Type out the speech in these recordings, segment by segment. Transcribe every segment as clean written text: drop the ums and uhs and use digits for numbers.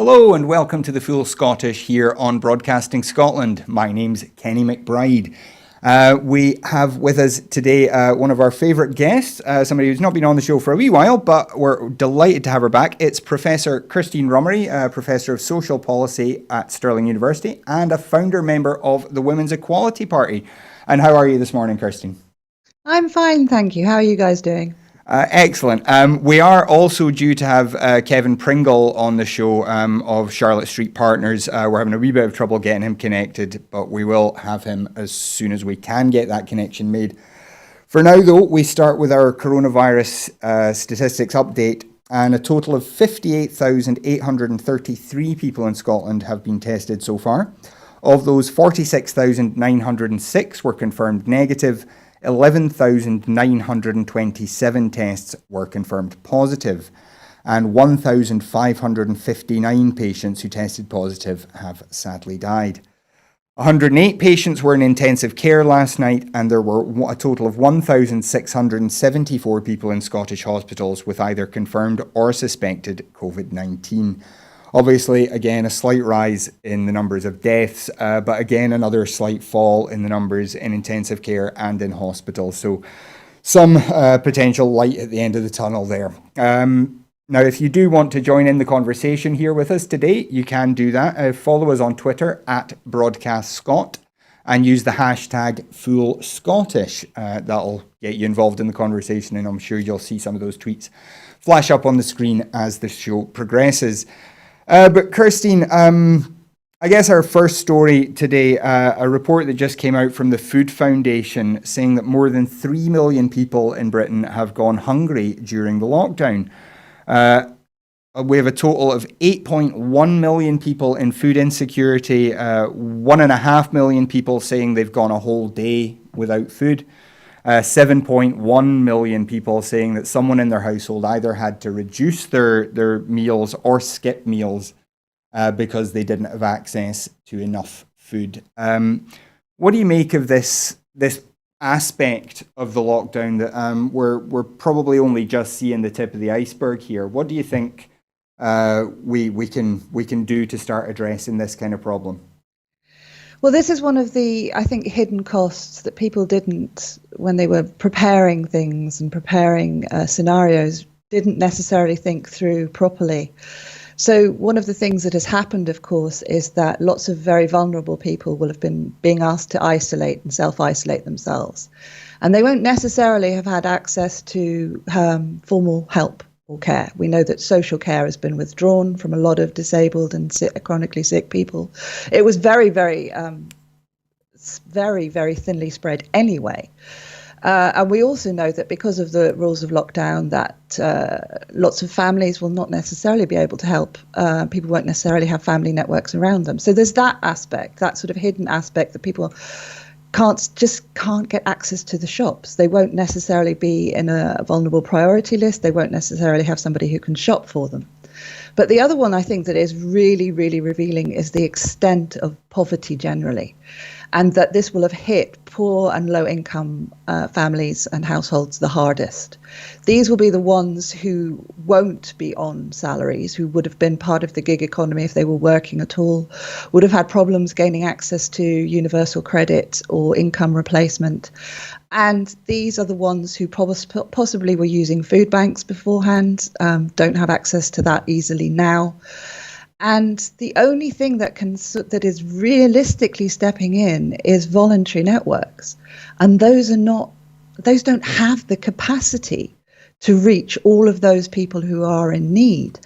Hello and welcome to the Full Scottish here on Broadcasting Scotland. My name's Kenny McBride. We have with us today one of our favourite guests, somebody who's not been on the show for a wee while, but we're delighted to have her back. It's Professor Kirstein Rummery, Professor of Social Policy at Stirling University and a founder member of the Women's Equality Party. And how are you this morning, Kirstein? I'm fine, thank you. How are you guys doing? Excellent. We are also due to have Kevin Pringle on the show of Charlotte Street Partners. We're having a wee bit of trouble getting him connected, but we will have him as soon as we can get that connection made. For now, though, we start with our coronavirus statistics update, and a total of 58,833 people in Scotland have been tested so far. Of those, 46,906 were confirmed negative. 11,927 tests were confirmed positive, and 1,559 patients who tested positive have sadly died. 108 patients were in intensive care last night, and there were a total of 1,674 people in Scottish hospitals with either confirmed or suspected COVID-19. Obviously, again, a slight rise in the numbers of deaths, but again, another slight fall in the numbers in intensive care and in hospitals. So some potential light at the end of the tunnel there. Now, if you do want to join in the conversation here with us today, you can do that. Follow us on Twitter at BroadcastScot and use the hashtag FullScottish. That'll get you involved in the conversation, and I'm sure you'll see some of those tweets flash up on the screen as the show progresses. But Kirstein, I guess our first story today, a report that just came out from the Food Foundation saying that more than 3 million people in Britain have gone hungry during the lockdown. We have a total of 8.1 million people in food insecurity, 1.5 million people saying they've gone a whole day without food. 7.1 million people saying that someone in their household either had to reduce their meals or skip meals because they didn't have access to enough food. What do you make of this aspect of the lockdown that we're probably only just seeing the tip of the iceberg here? What do you think we can do to start addressing this kind of problem? Well, this is one of the, I think, hidden costs that people didn't, when they were preparing things and preparing scenarios, didn't necessarily think through properly. So one of the things that has happened, of course, is that lots of very vulnerable people will have been being asked to isolate and self-isolate themselves. And they won't necessarily have had access to formal help or care. We know that social care has been withdrawn from a lot of disabled and chronically sick people. It was very, very thinly spread anyway. And we also know that because of the rules of lockdown, that lots of families will not necessarily be able to help. People won't necessarily have family networks around them. So there's that aspect, that sort of hidden aspect that people can't get access to the shops. They won't necessarily be in a vulnerable priority list. They won't necessarily have somebody who can shop for them. But the other one I think that is really, really revealing is the extent of poverty generally, and that this will have hit poor and low income families and households the hardest. These will be the ones who won't be on salaries, who would have been part of the gig economy if they were working at all, would have had problems gaining access to universal credit or income replacement. And these are the ones who possibly were using food banks beforehand, don't have access to that easily now. And the only thing that is realistically stepping in is voluntary networks. And those don't have the capacity to reach all of those people who are in need.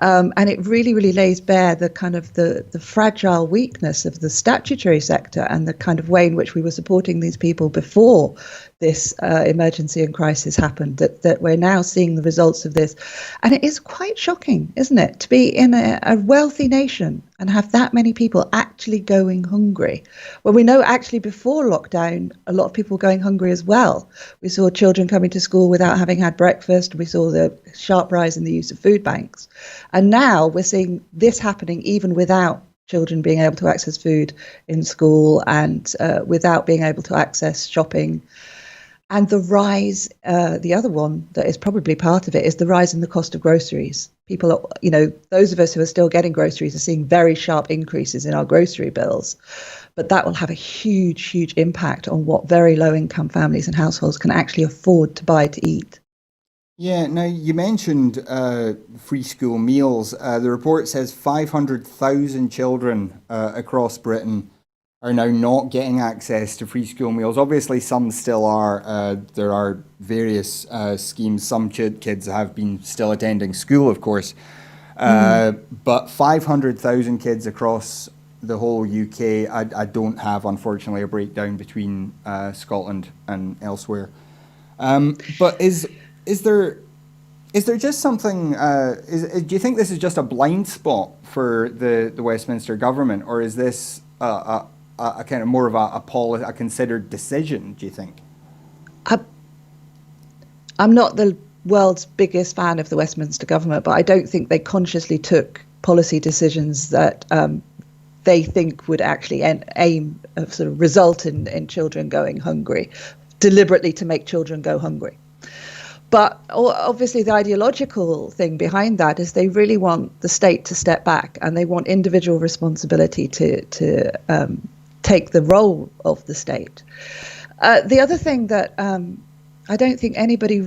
And it really, really lays bare the kind of the fragile weakness of the statutory sector and the kind of way in which we were supporting these people before this emergency and crisis happened, that we're now seeing the results of this. And it is quite shocking, isn't it, to be in a wealthy nation and have that many people actually going hungry. Well, we know actually before lockdown, a lot of people were going hungry as well. We saw children coming to school without having had breakfast. We saw the sharp rise in the use of food banks. And now we're seeing this happening even without children being able to access food in school and without being able to access shopping. And the rise, the other one that is probably part of it, is the rise in the cost of groceries. People, those of us who are still getting groceries are seeing very sharp increases in our grocery bills. But that will have a huge, huge impact on what very low income families and households can actually afford to buy to eat. Yeah, now you mentioned free school meals. The report says 500,000 children across Britain are now not getting access to free school meals. Obviously, some still are. There are various schemes. Some kids have been still attending school, of course. But 500,000 kids across the whole UK. I don't have, unfortunately, a breakdown between Scotland and elsewhere. But is there just something? Do you think this is just a blind spot for the Westminster government, or is this a kind of more of a considered decision? Do you think? I'm not the world's biggest fan of the Westminster government, but I don't think they consciously took policy decisions that they think would actually aim sort of result in children going hungry, deliberately to make children go hungry. But obviously the ideological thing behind that is they really want the state to step back, and they want individual responsibility to take the role of the state. The other thing that I don't think anybody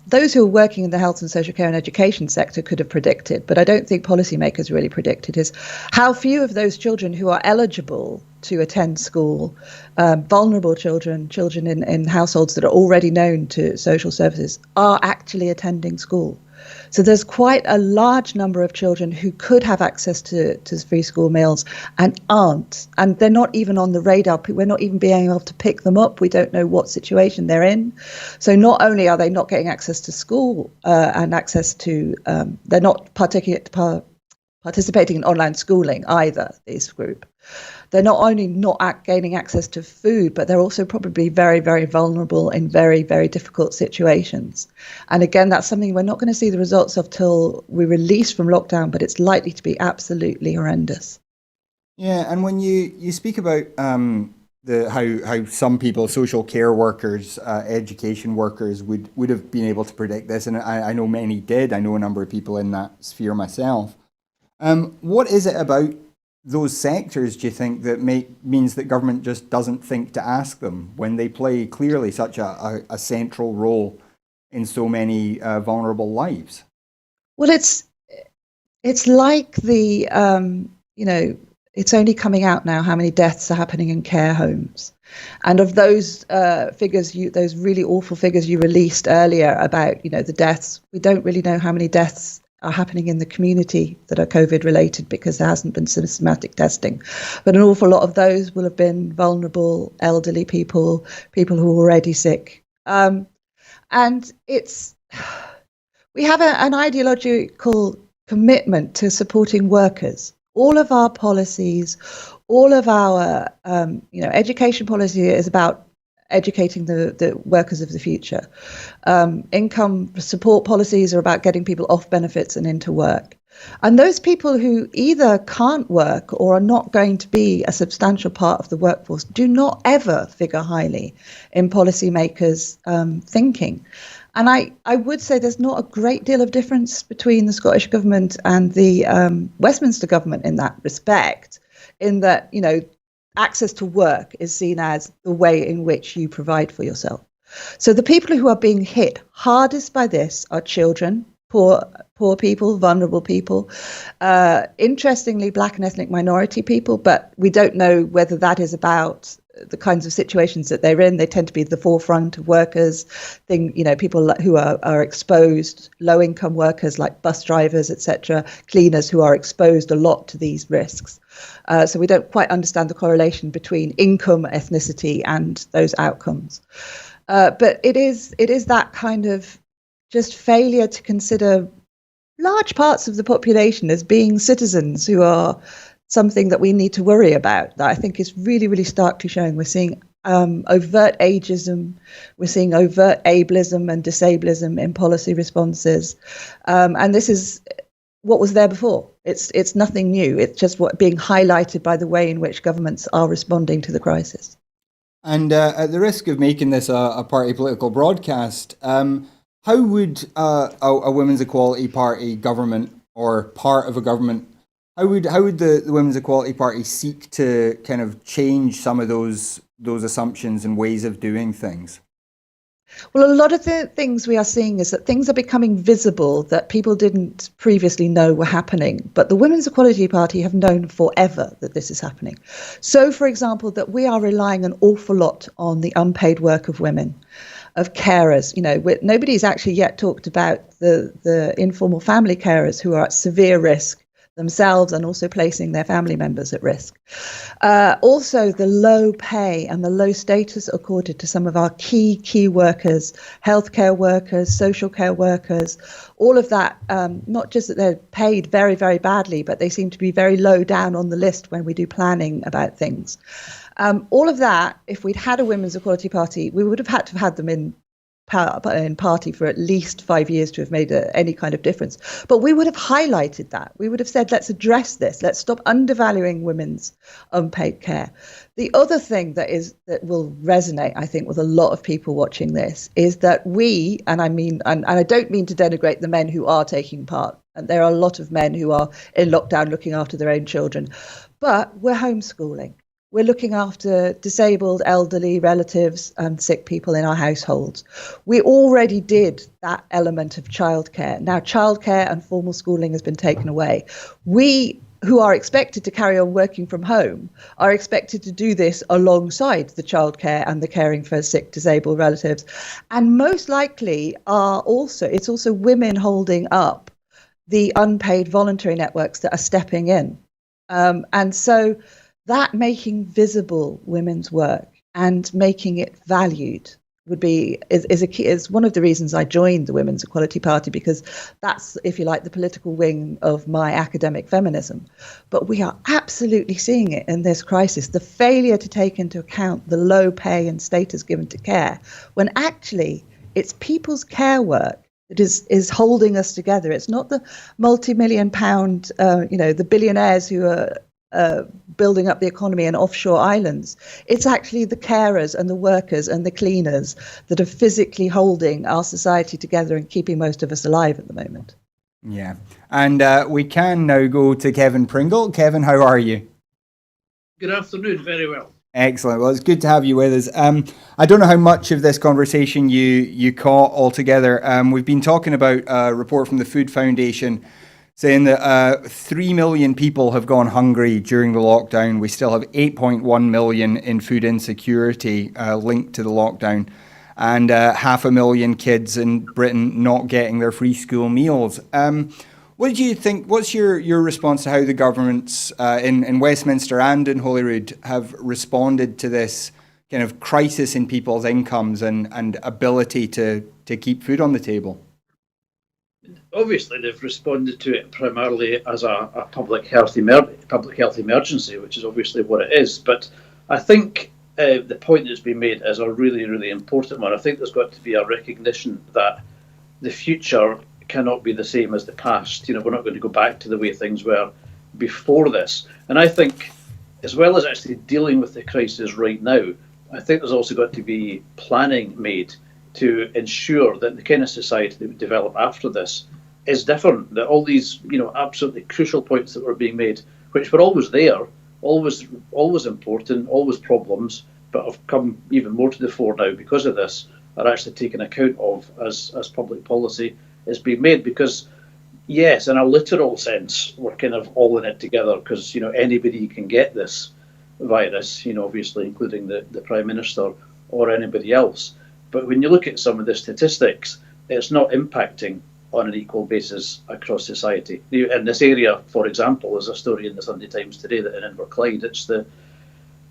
those who are working in the health and social care and education sector could have predicted, but I don't think policymakers really predicted, is how few of those children who are eligible to attend school, vulnerable children in households that are already known to social services, are actually attending school. So there's quite a large number of children who could have access to free school meals and aren't. And they're not even on the radar. We're not even being able to pick them up. We don't know what situation they're in. So not only are they not getting access to school and access to, they're not participating in online schooling either, this group. They're not only not gaining access to food, but they're also probably very, very vulnerable in very, very difficult situations. And again, that's something we're not going to see the results of till we release from lockdown, but it's likely to be absolutely horrendous. Yeah, and when you speak about how some people, social care workers, education workers, would have been able to predict this, and I know many did. I know a number of people in that sphere myself. What is it about those sectors, do you think, that means that government just doesn't think to ask them when they play clearly such a central role in so many vulnerable lives? Well, it's like it's only coming out now how many deaths are happening in care homes. And of those figures, those really awful figures you released earlier about, the deaths, we don't really know how many deaths are happening in the community that are COVID related because there hasn't been systematic testing. But an awful lot of those will have been vulnerable, elderly people who are already sick. And we have an ideological commitment to supporting workers. All of our policies, all of our education policy is about educating the workers of the future. Income support policies are about getting people off benefits and into work. And those people who either can't work or are not going to be a substantial part of the workforce do not ever figure highly in policymakers' thinking. And I would say there's not a great deal of difference between the Scottish government and the Westminster government in that respect, in that, access to work is seen as the way in which you provide for yourself. So the people who are being hit hardest by this are children, poor people, vulnerable people, interestingly, Black and ethnic minority people, but we don't know whether that is about the kinds of situations that they're in. They tend to be at the forefront of workers, people who are exposed, low-income workers like bus drivers, etc., cleaners who are exposed a lot to these risks. So we don't quite understand the correlation between income, ethnicity, and those outcomes. But it is that kind of just failure to consider large parts of the population as being citizens who are something that we need to worry about, that I think is really, really starkly showing. We're seeing overt ageism, we're seeing overt ableism and disableism in policy responses. And this is what was there before. It's nothing new. It's just being highlighted by the way in which governments are responding to the crisis. And at the risk of making this a party political broadcast, how would a women's equality party government or part of a government, how would the Women's Equality Party seek to kind of change some of those assumptions and ways of doing things? Well, a lot of the things we are seeing is that things are becoming visible that people didn't previously know were happening. But the Women's Equality Party have known forever that this is happening. So, for example, that we are relying an awful lot on the unpaid work of women, of carers. Nobody's actually yet talked about the informal family carers who are at severe risk themselves and also placing their family members at risk. Also, the low pay and the low status accorded to some of our key workers, healthcare workers, social care workers, all of that, not just that they're paid very, very badly, but they seem to be very low down on the list when we do planning about things. All of that, if we'd had a Women's Equality Party, we would have had to have had them in party for at least 5 years to have made any kind of difference. But we would have highlighted that. We would have said, let's address this. Let's stop undervaluing women's unpaid care. The other thing that will resonate, I think, with a lot of people watching this is that and I don't mean to denigrate the men who are taking part. And there are a lot of men who are in lockdown looking after their own children. But we're homeschooling. We're looking after disabled, elderly relatives and sick people in our households. We already did that element of childcare. Now, childcare and formal schooling has been taken away. We, who are expected to carry on working from home, are expected to do this alongside the childcare and the caring for sick, disabled relatives. And most likely it's also women holding up the unpaid voluntary networks that are stepping in. And so that making visible women's work and making it valued is one of the reasons I joined the Women's Equality Party, because that's, if you like, the political wing of my academic feminism. But we are absolutely seeing it in this crisis, the failure to take into account the low pay and status given to care, when actually it's people's care work that is holding us together. It's not the multi-million pound, the billionaires who are building up the economy in offshore islands. It's actually the carers and the workers and the cleaners that are physically holding our society together and keeping most of us alive at the moment. Yeah. And we can now go to Kevin Pringle. Kevin, how are you? Good afternoon. Very well. Excellent. Well, it's good to have you with us. I don't know how much of this conversation you caught altogether. We've been talking about a report from the Food Foundation saying that 3 million people have gone hungry during the lockdown. We still have 8.1 million in food insecurity linked to the lockdown, and 500,000 kids in Britain not getting their free school meals. What do you think? What's your response to how the governments in Westminster and in Holyrood have responded to this kind of crisis in people's incomes and ability to keep food on the table? Obviously, they've responded to it primarily as a public health emergency, which is obviously what it is. But I think the point that's been made is a really, really important one. I think there's got to be a recognition that the future cannot be the same as the past. We're not going to go back to the way things were before this. And I think, as well as actually dealing with the crisis right now, I think there's also got to be planning made to ensure that the kind of society that we develop after this is different, that all these, absolutely crucial points that were being made, which were always there, always important, always problems, but have come even more to the fore now because of this, are actually taken account of as public policy is being made. Because, yes, in a literal sense, we're kind of all in it together because, anybody can get this virus, obviously including the Prime Minister or anybody else. But when you look at some of the statistics, it's not impacting on an equal basis across society. In this area, for example, there's a story in the Sunday Times today that in Inverclyde, it's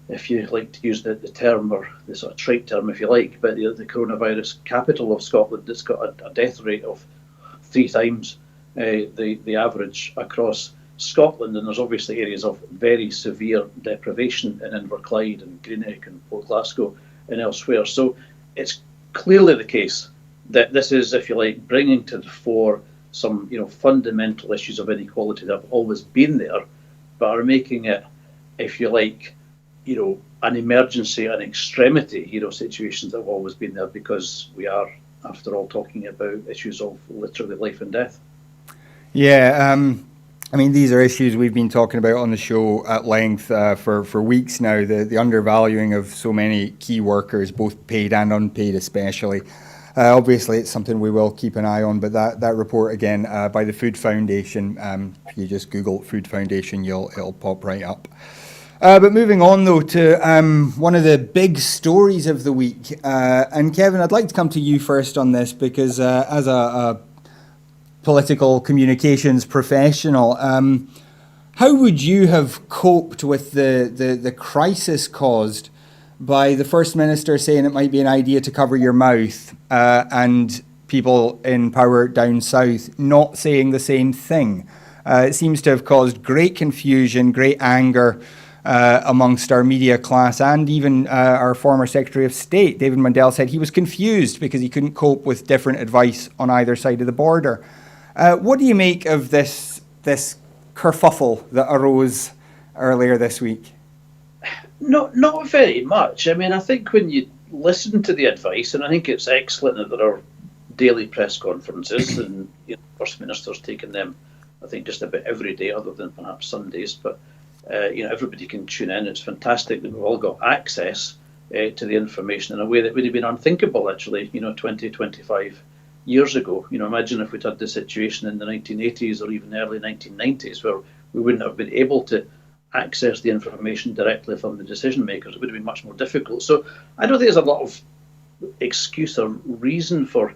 if you like to use the term, or the sort of trite term if you like, but the coronavirus capital of Scotland, that's got a death rate of 3 times the average across Scotland. And there's obviously areas of very severe deprivation in Inverclyde and Greenock and Port Glasgow and elsewhere. So it's clearly the case that this is, if you like, bringing to the fore some, fundamental issues of inequality that have always been there, but are making it, if you like, an emergency, an extremity, situations that have always been there, because we are, after all, talking about issues of literally life and death. Yeah, these are issues we've been talking about on the show at length for weeks now, the undervaluing of so many key workers, both paid and unpaid especially. Obviously, it's something we will keep an eye on, but that report, again, by the Food Foundation, if you just Google Food Foundation, it'll pop right up. But moving on, though, to one of the big stories of the week. And Kevin, I'd like to come to you first on this, because as a political communications professional, how would you have coped with the crisis caused by the First Minister saying it might be an idea to cover your mouth, and people in power down south not saying the same thing? It seems to have caused great confusion, great anger amongst our media class, and even our former Secretary of State, David Mundell, said he was confused because he couldn't cope with different advice on either side of the border. What do you make of this kerfuffle that arose earlier this week? Not very much. I think when you listen to the advice, and I think it's excellent that there are daily press conferences, and First Minister's taken them, I think, just about every day, other than perhaps Sundays. But everybody can tune in. It's fantastic that we've all got access to the information in a way that would have been unthinkable, actually, 20, 25 years ago. Imagine if we'd had the situation in the 1980s or even early 1990s, where we wouldn't have been able to access the information directly from the decision makers. It would have been much more difficult. So I don't think there's a lot of excuse or reason for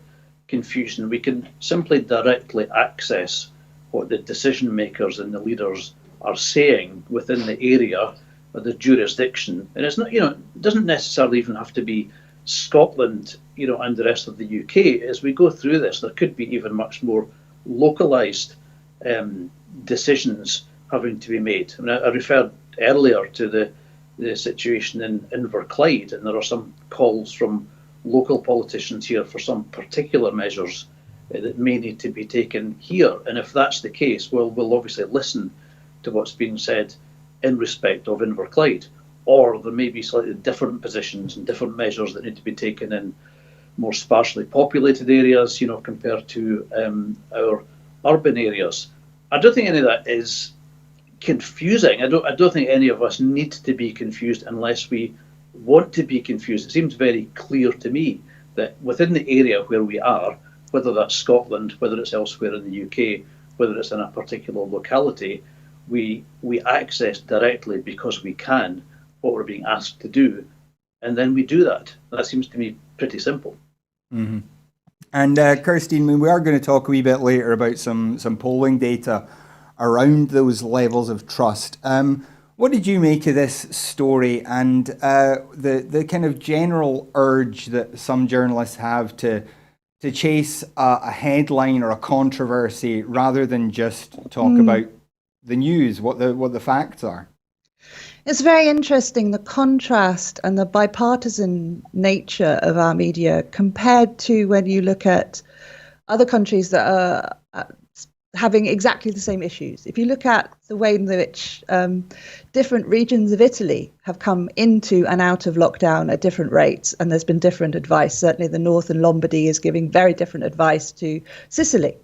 confusion. We can simply directly access what the decision makers and the leaders are saying within the area or the jurisdiction. And it's not, it doesn't necessarily even have to be Scotland, and the rest of the UK. As we go through this, there could be even much more localised decisions having to be made. I referred earlier to the situation in Inverclyde, and there are some calls from local politicians here for some particular measures that may need to be taken here. And if that's the case, we'll obviously listen to what's being said in respect of Inverclyde. Or there may be slightly different positions and different measures that need to be taken in more sparsely populated areas, compared to our urban areas. I don't think any of that is confusing. I don't think any of us need to be confused unless we want to be confused. It seems very clear to me that within the area where we are, whether that's Scotland, whether it's elsewhere in the UK, whether it's in a particular locality, we access directly, because we can, what we're being asked to do, and then we do that. That seems to me pretty simple. Mm-hmm. And Kirstein, we are going to talk a wee bit later about some polling data around those levels of trust. What did you make of this story, and the kind of general urge that some journalists have to chase a headline or a controversy rather than just talk about the news, what the facts are? It's very interesting, the contrast and the bipartisan nature of our media compared to when you look at other countries that are having exactly the same issues. If you look at the way in which different regions of Italy have come into and out of lockdown at different rates, and there's been different advice. Certainly the north and Lombardy is giving very different advice to Sicily.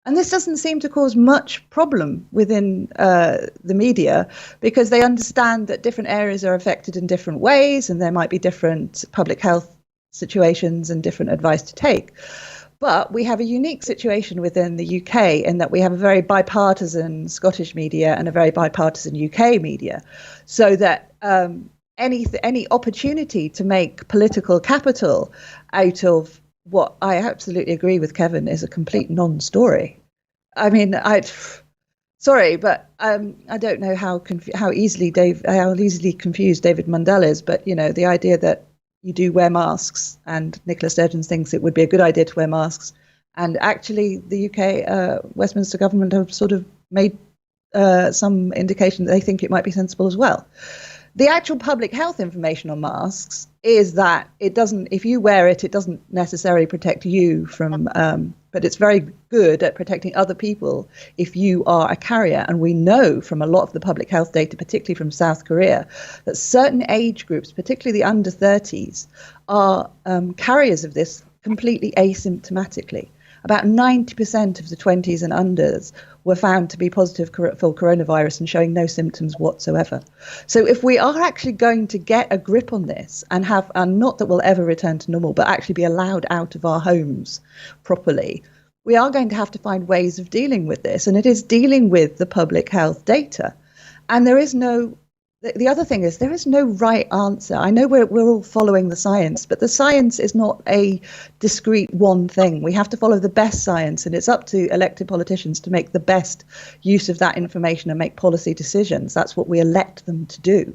And this doesn't seem to cause much problem within the media, because they understand that different areas are affected in different ways, and there might be different public health situations and different advice to take. But we have a unique situation within the UK in that we have a very bipartisan Scottish media and a very bipartisan UK media, so that any opportunity to make political capital out of what I absolutely agree with Kevin is a complete non-story. I mean, sorry, but I don't know how easily confused David Mundell is. But the idea that you do wear masks, and Nicola Sturgeon thinks it would be a good idea to wear masks, and actually the UK Westminster government have sort of made some indication that they think it might be sensible as well. The actual public health information on masks is that it doesn't, if you wear it, it doesn't necessarily protect you from, but it's very good good at protecting other people if you are a carrier. And we know from a lot of the public health data, particularly from South Korea, that certain age groups, particularly the under 30s, are carriers of this completely asymptomatically. About 90% of the 20s and unders were found to be positive for coronavirus and showing no symptoms whatsoever. So if we are actually going to get a grip on this and not that we'll ever return to normal, but actually be allowed out of our homes properly, we are going to have to find ways of dealing with this. And it is dealing with the public health data. And there is no the other thing is there is no right answer. I know we're all following the science, but the science is not a discrete one thing. We have to follow the best science, and it's up to elected politicians to make the best use of that information and make policy decisions. That's what we elect them to do.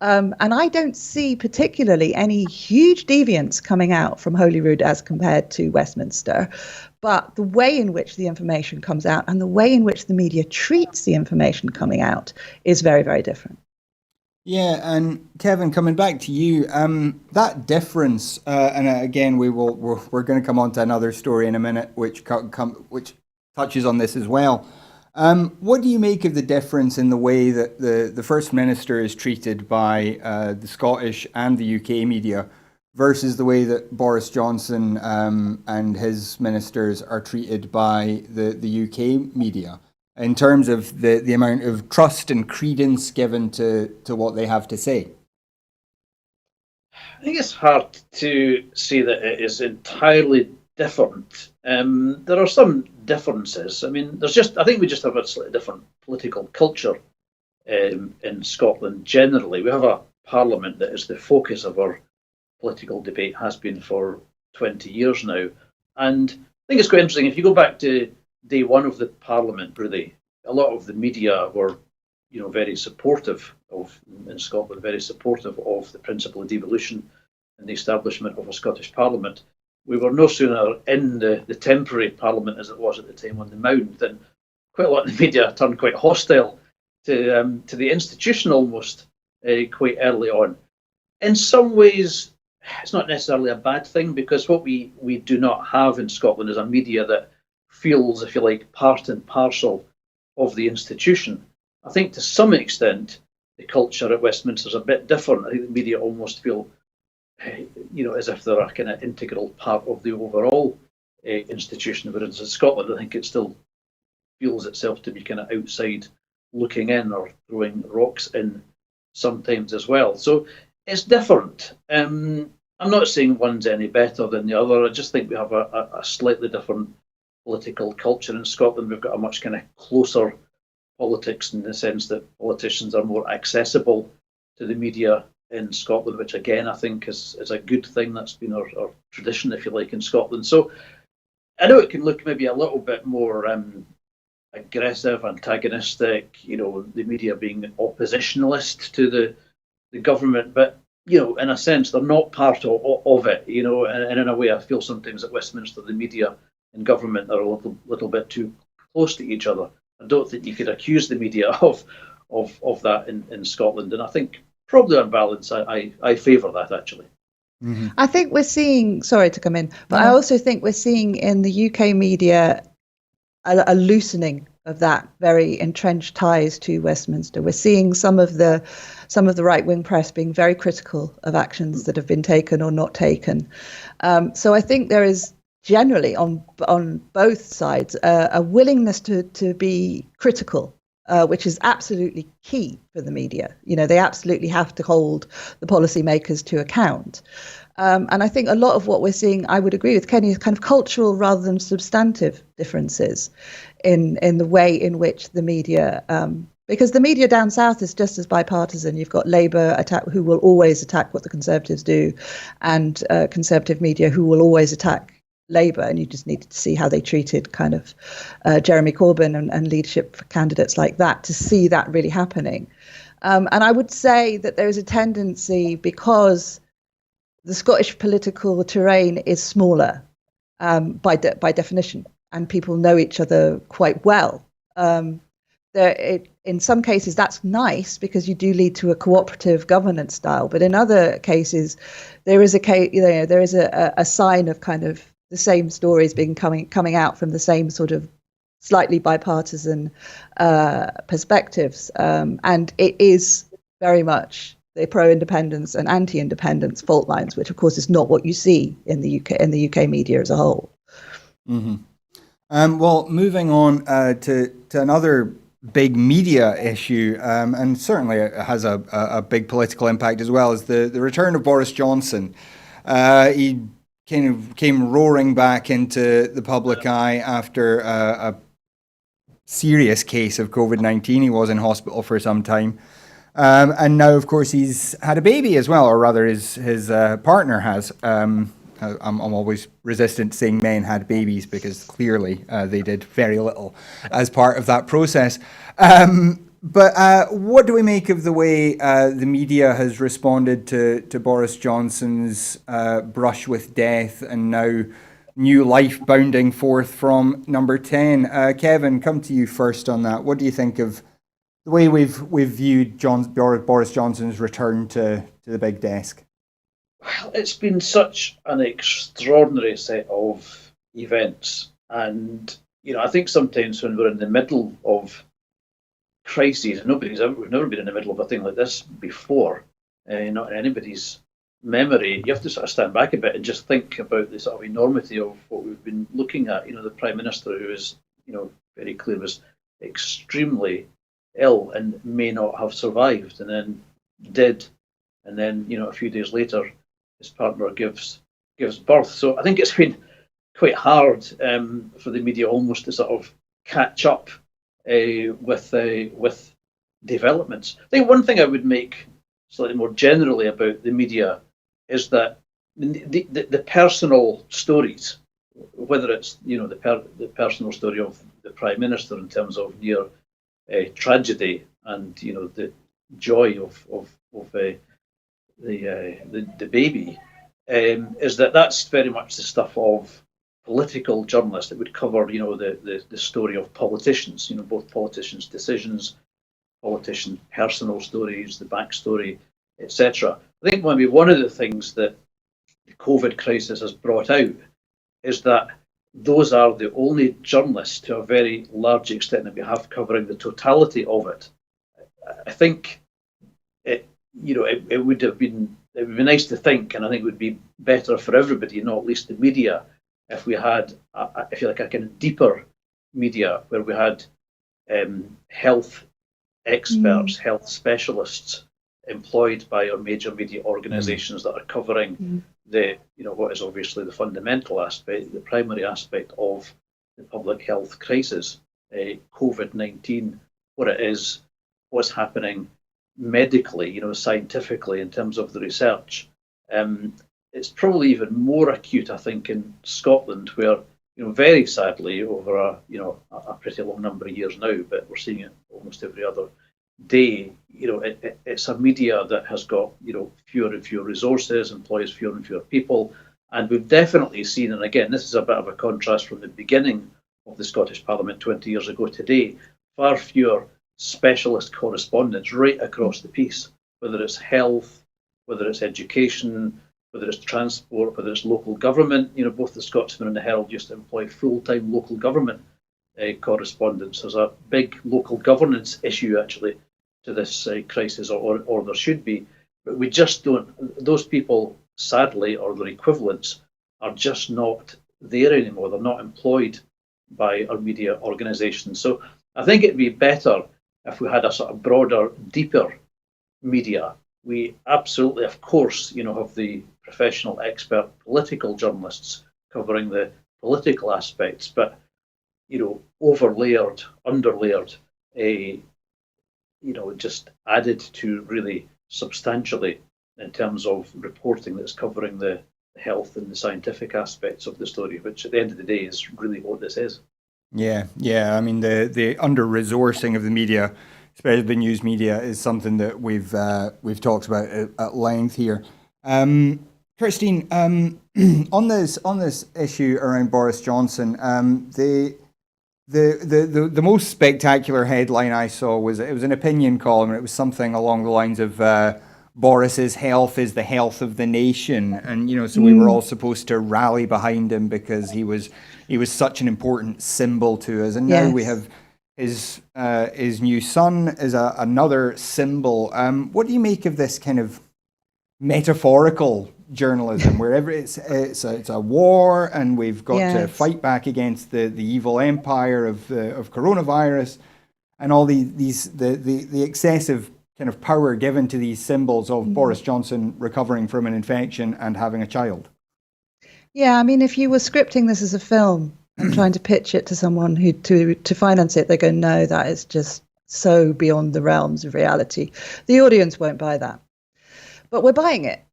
And I don't see particularly any huge deviance coming out from Holyrood as compared to Westminster. But the way in which the information comes out and the way in which the media treats the information coming out is very, very different. Yeah, and Kevin, coming back to you, that difference, and again, we're going to come on to another story in a minute, which touches on this as well. What do you make of the difference in the way that the First Minister is treated by the Scottish and the UK media versus the way that Boris Johnson and his ministers are treated by the UK media, in terms of the amount of trust and credence given to what they have to say? I think it's hard to say that it is entirely different. There are some differences. I mean, I think we just have a slightly different political culture in Scotland generally. We have a parliament that is the focus of our political debate, has been for 20 years now. And I think it's quite interesting. If you go back to day one of the parliament, really, a lot of the media were, very supportive in Scotland, very supportive of the principle of devolution and the establishment of a Scottish parliament. We were no sooner in the temporary parliament, as it was at the time, on the Mound, than quite a lot of the media turned quite hostile to the institution almost quite early on. In some ways, it's not necessarily a bad thing, because what we do not have in Scotland is a media that feels, if you like, part and parcel of the institution. I think to some extent the culture at Westminster is a bit different. I think the media almost feel, as if they're a kind of integral part of the overall institution. Whereas in Scotland, I think it still feels itself to be kind of outside looking in, or throwing rocks in sometimes as well. So it's different. I'm not saying one's any better than the other. I just think we have a slightly different political culture in Scotland. We've got a much kind of closer politics, in the sense that politicians are more accessible to the media in Scotland, which again I think is a good thing. That's been our tradition, if you like, in Scotland. So I know it can look maybe a little bit more aggressive, antagonistic, the media being oppositionalist to the government, but in a sense they're not part of it, and in a way I feel sometimes at Westminster the media and government are a little bit too close to each other. I don't think you could accuse the media of that in Scotland, and I think probably on balance I favour that, actually. Mm-hmm. I think we're seeing, sorry to come in, but I also think we're seeing in the UK media a loosening of that very entrenched ties to Westminster. We're seeing some of the right-wing press being very critical of actions that have been taken or not taken. So I think there is generally on both sides a willingness to be critical, which is absolutely key for the media. They absolutely have to hold the policymakers to account. And I think a lot of what we're seeing, I would agree with Kenny, is kind of cultural rather than substantive differences in the way in which the media, because the media down south is just as bipartisan. You've got Labour who will always attack what the Conservatives do, and Conservative media who will always attack Labour, and you just needed to see how they treated kind of Jeremy Corbyn and leadership candidates like that to see that really happening. And I would say that there is a tendency, because the Scottish political terrain is smaller by definition, and people know each other quite well. In some cases, that's nice because you do lead to a cooperative governance style, but in other cases, there is a sign of kind of the same stories being coming out from the same sort of slightly bipartisan perspectives, and it is very much the pro-independence and anti-independence fault lines, which of course is not what you see in the UK media as a whole. Mm-hmm. Well, moving on to another big media issue, and certainly it has a big political impact as well, is the return of Boris Johnson. He kind of came roaring back into the public eye after a serious case of COVID-19. He was in hospital for some time. And now, of course, he's had a baby as well, or rather his partner has. I'm always resistant to saying men had babies because clearly they did very little as part of that process. But what do we make of the way the media has responded to Boris Johnson's brush with death and now new life bounding forth from number 10? Kevin, come to you first on that. What do you think of the way we've viewed Boris Johnson's return to the big desk? Well, it's been such an extraordinary set of events, and I think sometimes when we're in the middle of crises, and we've never been in the middle of a thing like this before, not in anybody's memory, you have to sort of stand back a bit and just think about the sort of enormity of what we've been looking at. The Prime Minister, who is very clear, was extremely ill and may not have survived, and then did, and then a few days later his partner gives birth. So I think it's been quite hard for the media almost to sort of catch up with developments. I think one thing I would make slightly more generally about the media is that the personal stories, whether it's the personal story of the Prime Minister in terms of near tragedy and the joy of the baby, is that's very much the stuff of political journalists that would cover the story of politicians, both politicians' decisions, politician personal stories, the backstory, etc. I think maybe one of the things that the COVID crisis has brought out is that those are the only journalists to a very large extent that we have covering the totality of it. I think it would be nice to think, and I think it would be better for everybody, not least the media, if we had, if you like, a kind of deeper media where we had health experts, health specialists employed by our major media organisations that are covering the what is obviously the fundamental aspect, the primary aspect of the public health crisis, COVID-19, what it is, what's happening medically, scientifically in terms of the research. It's probably even more acute, I think, in Scotland, where very sadly over a pretty long number of years now, but we're seeing it almost every other day. It's a media that has got fewer and fewer resources, employs fewer and fewer people, and we've definitely seen, and again, this is a bit of a contrast from the beginning of the Scottish Parliament 20 years ago today, far fewer specialist correspondents right across the piece, whether it's health, whether it's education, whether it's transport, whether it's local government. Both the Scotsman and the Herald used to employ full-time local government correspondents. There's a big local governance issue actually to this crisis, or there should be, but we just don't. Those people, sadly, or their equivalents, are just not there anymore. They're not employed by our media organisations. So I think it'd be better if we had a sort of broader, deeper media. We absolutely, of course, have the professional expert political journalists covering the political aspects, but overlayered, underlayered, just added to really substantially in terms of reporting that's covering the health and the scientific aspects of the story, which at the end of the day is really what this is. Yeah. I mean, the under-resourcing of the media, especially the news media, is something that we've talked about at length here. Kirstein, on this issue around Boris Johnson, the most spectacular headline I saw was, it was an opinion column, and it was something along the lines of Boris's health is the health of the nation, and so we were all supposed to rally behind him because he was such an important symbol to us. And now we have his new son is another symbol. What do you make of this kind of metaphorical journalism, wherever it's a war, and we've got to fight back against the evil empire of coronavirus, and all the excessive kind of power given to these symbols of Boris Johnson recovering from an infection and having a child? Yeah, I mean, if you were scripting this as a film and trying to pitch it to someone who to finance it, they go, no, that is just so beyond the realms of reality. The audience won't buy that. But we're buying it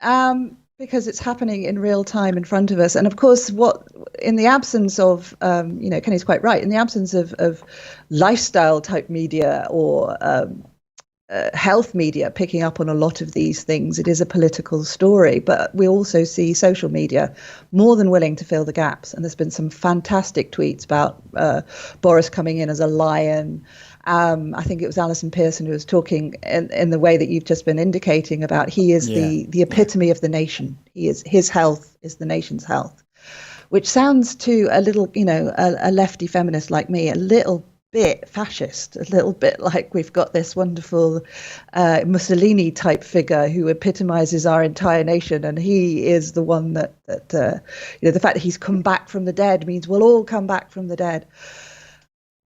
because it's happening in real time in front of us. And of course, in the absence of, Kenny's quite right, in the absence of lifestyle type media or health media picking up on a lot of these things, it is a political story. But we also see social media more than willing to fill the gaps. And there's been some fantastic tweets about Boris coming in as a lion. I think it was Alison Pearson who was talking in the way that you've just been indicating about he is the epitome of the nation. His health is the nation's health, which sounds to a little, a lefty feminist like me, a little bit fascist, a little bit like we've got this wonderful Mussolini type figure who epitomizes our entire nation, and he is the one that the fact that he's come back from the dead means we'll all come back from the dead.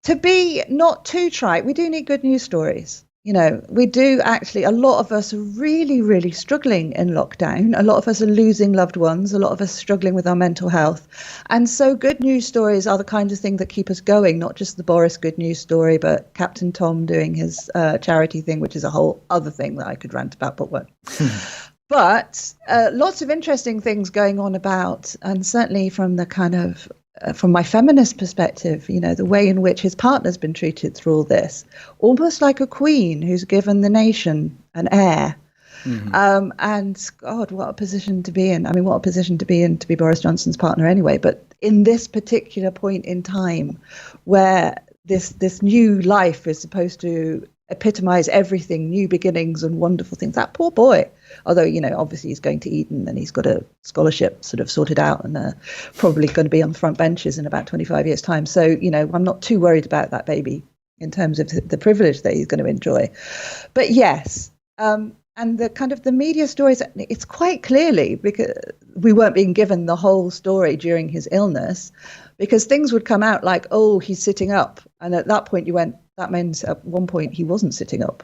To be not too trite, we do need good news stories. We do actually, a lot of us are really, really struggling in lockdown. A lot of us are losing loved ones. A lot of us are struggling with our mental health. And so good news stories are the kind of thing that keep us going, not just the Boris good news story, but Captain Tom doing his charity thing, which is a whole other thing that I could rant about, but won't. But lots of interesting things going on about, and certainly from the kind of from my feminist perspective, the way in which his partner's been treated through all this, almost like a queen who's given the nation an heir. Mm-hmm. And God, what a position to be in. I mean, what a position to be Boris Johnson's partner anyway. But in this particular point in time where this new life is supposed to epitomize everything, new beginnings and wonderful things, that poor boy, although obviously he's going to Eton and he's got a scholarship sort of sorted out and probably going to be on the front benches in about 25 years time, so I'm not too worried about that baby in terms of the privilege that he's going to enjoy. But yes, and the kind of the media stories, it's quite clearly because we weren't being given the whole story during his illness, because things would come out like, oh, he's sitting up, and at that point you went, that means at one point he wasn't sitting up.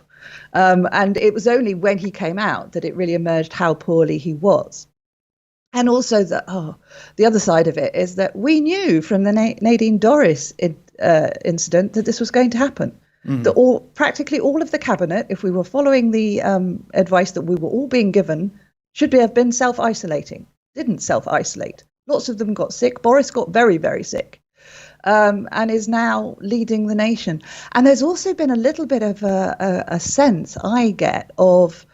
And it was only when he came out that it really emerged how poorly he was. And also that, the other side of it is that we knew from the Nadine Dorries incident that this was going to happen. Mm-hmm. That practically all of the cabinet, if we were following the advice that we were all being given, should have been self-isolating. Didn't self-isolate. Lots of them got sick. Boris got very, very sick. And is now leading the nation. And there's also been a little bit of a sense I get of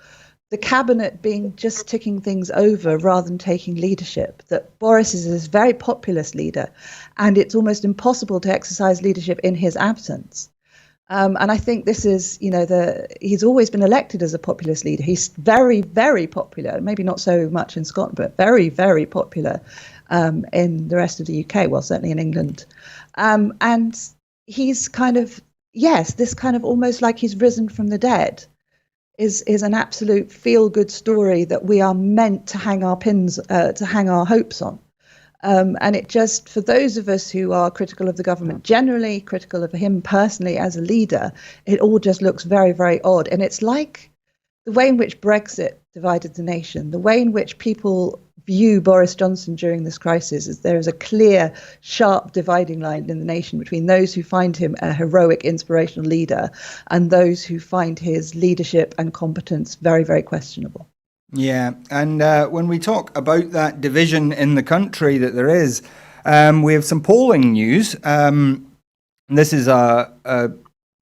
the cabinet being just ticking things over rather than taking leadership, that Boris is this very populist leader, and it's almost impossible to exercise leadership in his absence. And I think this is, he's always been elected as a populist leader. He's very, very popular, maybe not so much in Scotland, but very, very popular in the rest of the UK, well, certainly in England. And he's kind of, this kind of almost like he's risen from the dead is an absolute feel-good story that we are meant to hang our hopes on. And it just, for those of us who are critical of the government generally, critical of him personally as a leader, it all just looks very, very odd. And it's like the way in which Brexit divided the nation, the way in which people view Boris Johnson during this crisis, is there is a clear, sharp dividing line in the nation between those who find him a heroic, inspirational leader and those who find his leadership and competence very, very questionable. Yeah, and when we talk about that division in the country that there is, we have some polling news. This is a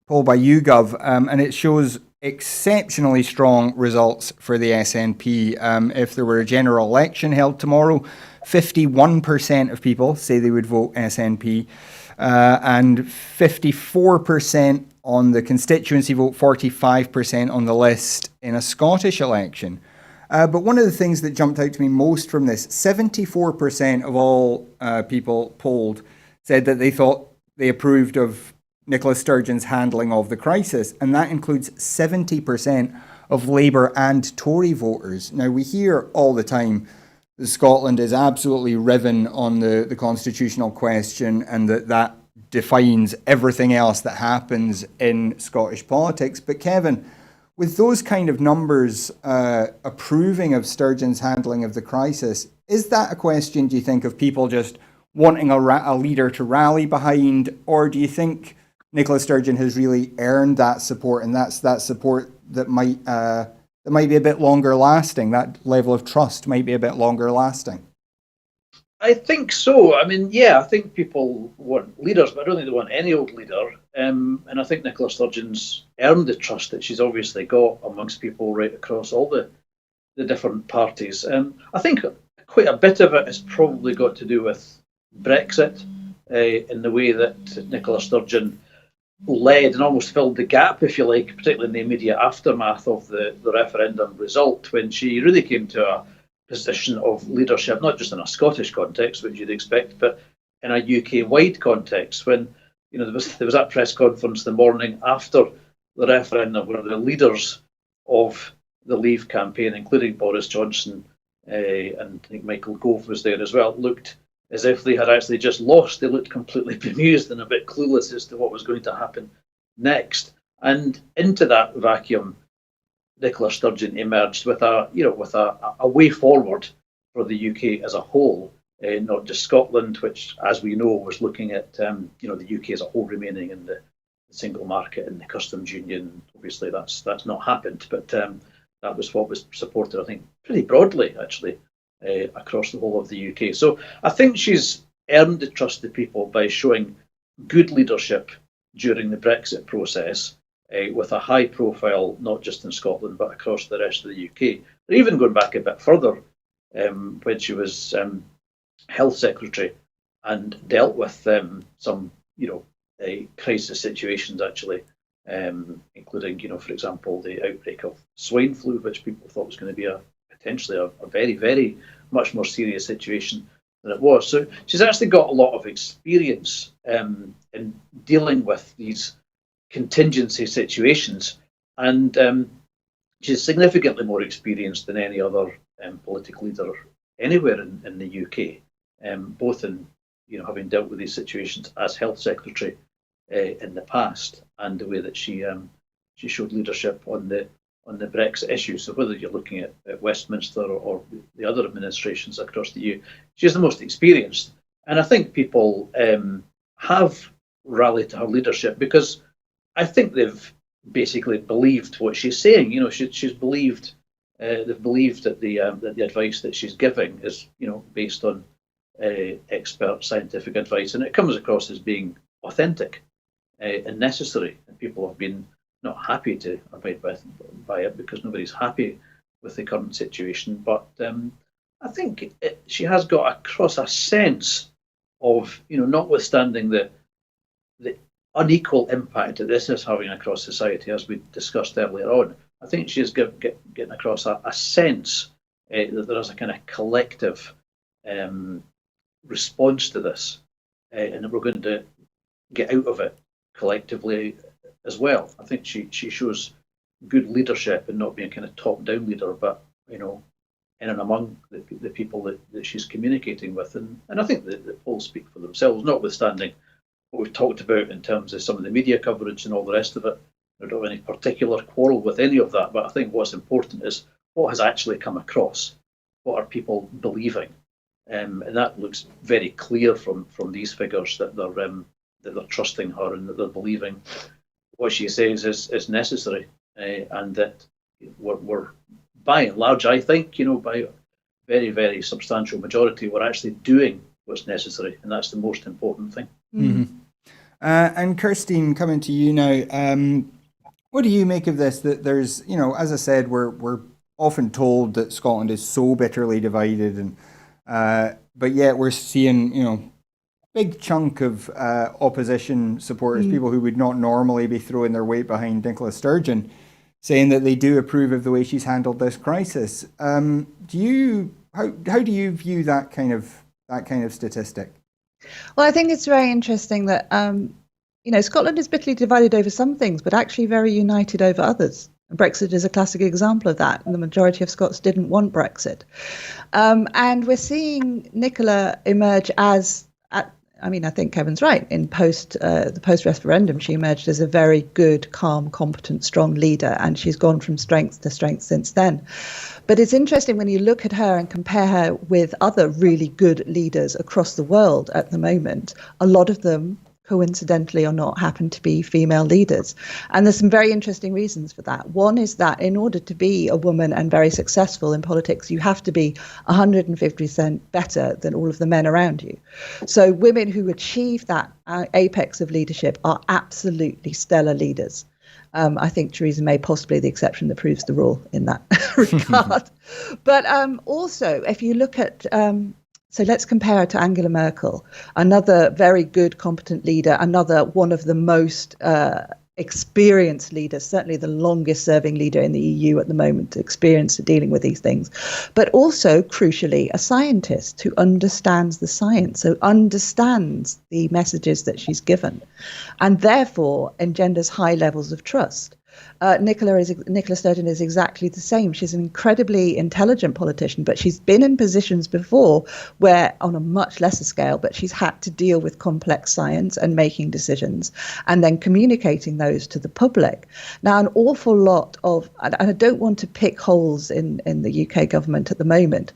poll by YouGov, and it shows exceptionally strong results for the SNP. If there were a general election held tomorrow, 51% of people say they would vote SNP, and 54% on the constituency vote, 45% on the list in a Scottish election. But one of the things that jumped out to me most from this, 74% of all people polled said that they thought they approved of Nicola Sturgeon's handling of the crisis, and that includes 70% of Labour and Tory voters. Now, we hear all the time that Scotland is absolutely riven on the constitutional question, and that defines everything else that happens in Scottish politics. But Kevin, with those kind of numbers approving of Sturgeon's handling of the crisis, is that a question, do you think, of people just wanting a leader to rally behind, or do you think Nicola Sturgeon has really earned that support, and that's that support that might be a bit longer lasting, that level of trust might be a bit longer lasting? I think so. I mean, yeah, I think people want leaders, but I don't think they want any old leader. And I think Nicola Sturgeon's earned the trust that she's obviously got amongst people right across all the different parties. I think quite a bit of it has probably got to do with Brexit, in the way that Nicola Sturgeon led and almost filled the gap, if you like, particularly in the immediate aftermath of the referendum result, when she really came to a position of leadership, not just in a Scottish context, which you'd expect, but in a UK-wide context. When there was that press conference the morning after the referendum, where the leaders of the Leave campaign, including Boris Johnson and I think Michael Gove was there as well, looked as if they had actually just lost. They looked completely bemused and a bit clueless as to what was going to happen next. And into that vacuum, Nicola Sturgeon emerged with a way forward for the UK as a whole, not just Scotland, which, as we know, was looking at the UK as a whole remaining in the single market and the customs union. Obviously, that's not happened, but that was what was supported, I think, pretty broadly actually across the whole of the UK. So I think she's earned the trust of people by showing good leadership during the Brexit process, with a high profile, not just in Scotland, but across the rest of the UK. But even going back a bit further, when she was Health Secretary and dealt with some, crisis situations actually, including, for example, the outbreak of swine flu, which people thought was going to be potentially a very, very much more serious situation than it was. So she's actually got a lot of experience in dealing with these contingency situations, and she's significantly more experienced than any other political leader anywhere in the UK, both in having dealt with these situations as Health Secretary in the past, and the way that she showed leadership on the Brexit issue. So whether you're looking at Westminster or the other administrations across the EU, she's the most experienced, and I think people have rallied to her leadership because I think they've basically believed what she's saying. She's believed. They've believed that the advice that she's giving is, based on expert scientific advice, and it comes across as being authentic and necessary. And people have been not happy to abide by it because nobody's happy with the current situation. But I think she has got across a sense of, notwithstanding the unequal impact that this is having across society, as we discussed earlier on, I think she's getting across a sense that there is a kind of collective response to this, and that we're going to get out of it collectively as well. I think she shows good leadership and not being a kind of top-down leader, but in and among the people that she's communicating with, and I think the polls speak for themselves, notwithstanding what we've talked about in terms of some of the media coverage and all the rest of it. I don't have any particular quarrel with any of that, but I think what's important is what has actually come across. What are people believing? And that looks very clear from these figures that they're trusting her and that they're believing what she says is necessary, and that we're by and large, I think, by a very, very substantial majority, we're actually doing what's necessary, and that's the most important thing. Mm-hmm. And Kirstein, coming to you now, what do you make of this? That there's, as I said, we're often told that Scotland is so bitterly divided, and but yet we're seeing, big chunk of opposition supporters, people who would not normally be throwing their weight behind Nicola Sturgeon, saying that they do approve of the way she's handled this crisis. How do you view that kind of statistic? Well, I think it's very interesting that Scotland is bitterly divided over some things, but actually very united over others. Brexit is a classic example of that, and the majority of Scots didn't want Brexit. And we're seeing Nicola emerge I think Kevin's right. In the post-referendum, she emerged as a very good, calm, competent, strong leader, and she's gone from strength to strength since then. But it's interesting when you look at her and compare her with other really good leaders across the world at the moment. A lot of them, coincidentally or not, happen to be female leaders. And there's some very interesting reasons for that. One is that in order to be a woman and very successful in politics, you have to be 150% better than all of the men around you. So women who achieve that apex of leadership are absolutely stellar leaders. I think Theresa May possibly the exception that proves the rule in that regard. But also, if you look at so let's compare her to Angela Merkel, another very good, competent leader, another one of the most experienced leaders, certainly the longest serving leader in the EU at the moment, experienced at dealing with these things, but also, crucially, a scientist who understands the science, so understands the messages that she's given, and therefore engenders high levels of trust. Nicola Sturgeon is exactly the same. She's an incredibly intelligent politician, but she's been in positions before where, on a much lesser scale, but she's had to deal with complex science and making decisions and then communicating those to the public. Now, an awful lot of, and I don't want to pick holes in the UK government at the moment,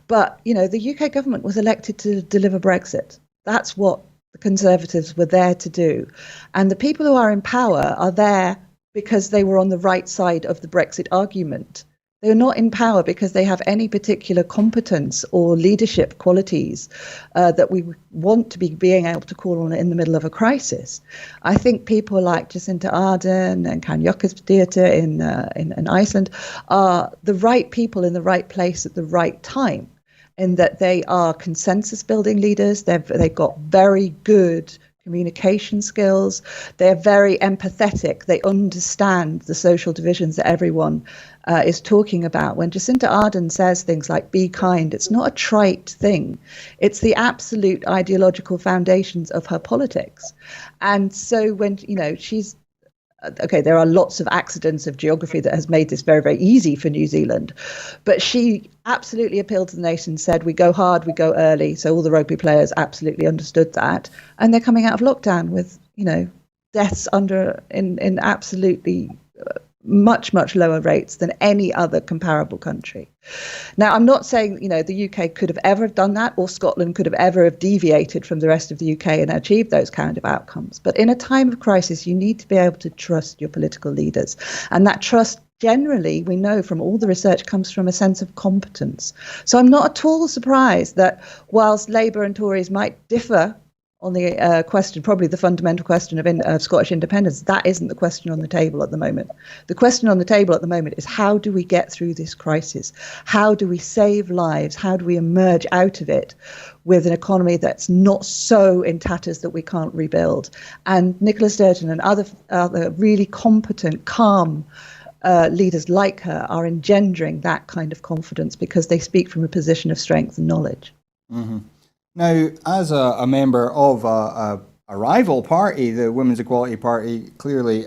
but, the UK government was elected to deliver Brexit. That's what the Conservatives were there to do. And the people who are in power are there because they were on the right side of the Brexit argument. They're not in power because they have any particular competence or leadership qualities that we want to be being able to call on in the middle of a crisis. I think people like Jacinta Ardern and Kan Jakobsdóttir in Iceland are the right people in the right place at the right time, in that they are consensus building leaders. They've got very good communication skills. They're very empathetic. They understand the social divisions that everyone is talking about. When Jacinta Ardern says things like "be kind," it's not a trite thing. It's the absolute ideological foundations of her politics. And so when, she's okay, there are lots of accidents of geography that has made this very, very easy for New Zealand. But she absolutely appealed to the nation, said, we go hard, we go early. So all the rugby players absolutely understood that. And they're coming out of lockdown with, deaths in absolutely much, much lower rates than any other comparable country. Now, I'm not saying, the UK could have ever done that, or Scotland could have ever have deviated from the rest of the UK and achieved those kind of outcomes. But in a time of crisis, you need to be able to trust your political leaders. And that trust, generally, we know from all the research, comes from a sense of competence. So I'm not at all surprised that whilst Labour and Tories might differ on the question, probably the fundamental question of Scottish independence, that isn't the question on the table at the moment. The question on the table at the moment is, how do we get through this crisis? How do we save lives? How do we emerge out of it with an economy that's not so in tatters that we can't rebuild? And Nicola Sturgeon and other really competent, calm leaders like her are engendering that kind of confidence because they speak from a position of strength and knowledge. Mm-hmm. Now, as a member of a rival party, the Women's Equality Party clearly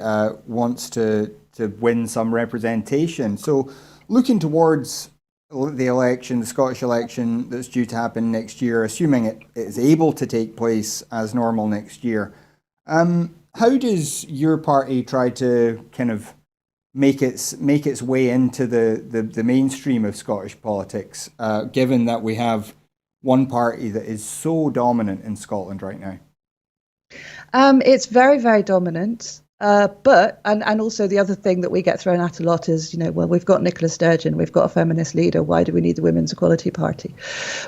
wants to win some representation. So looking towards the election, the Scottish election that's due to happen next year, assuming it is able to take place as normal next year, how does your party try to kind of make its way into the mainstream of Scottish politics, given that we have one party that is so dominant in Scotland right now? It's very, very dominant. But also the other thing that we get thrown at a lot is, we've got Nicola Sturgeon, we've got a feminist leader. Why do we need the Women's Equality Party?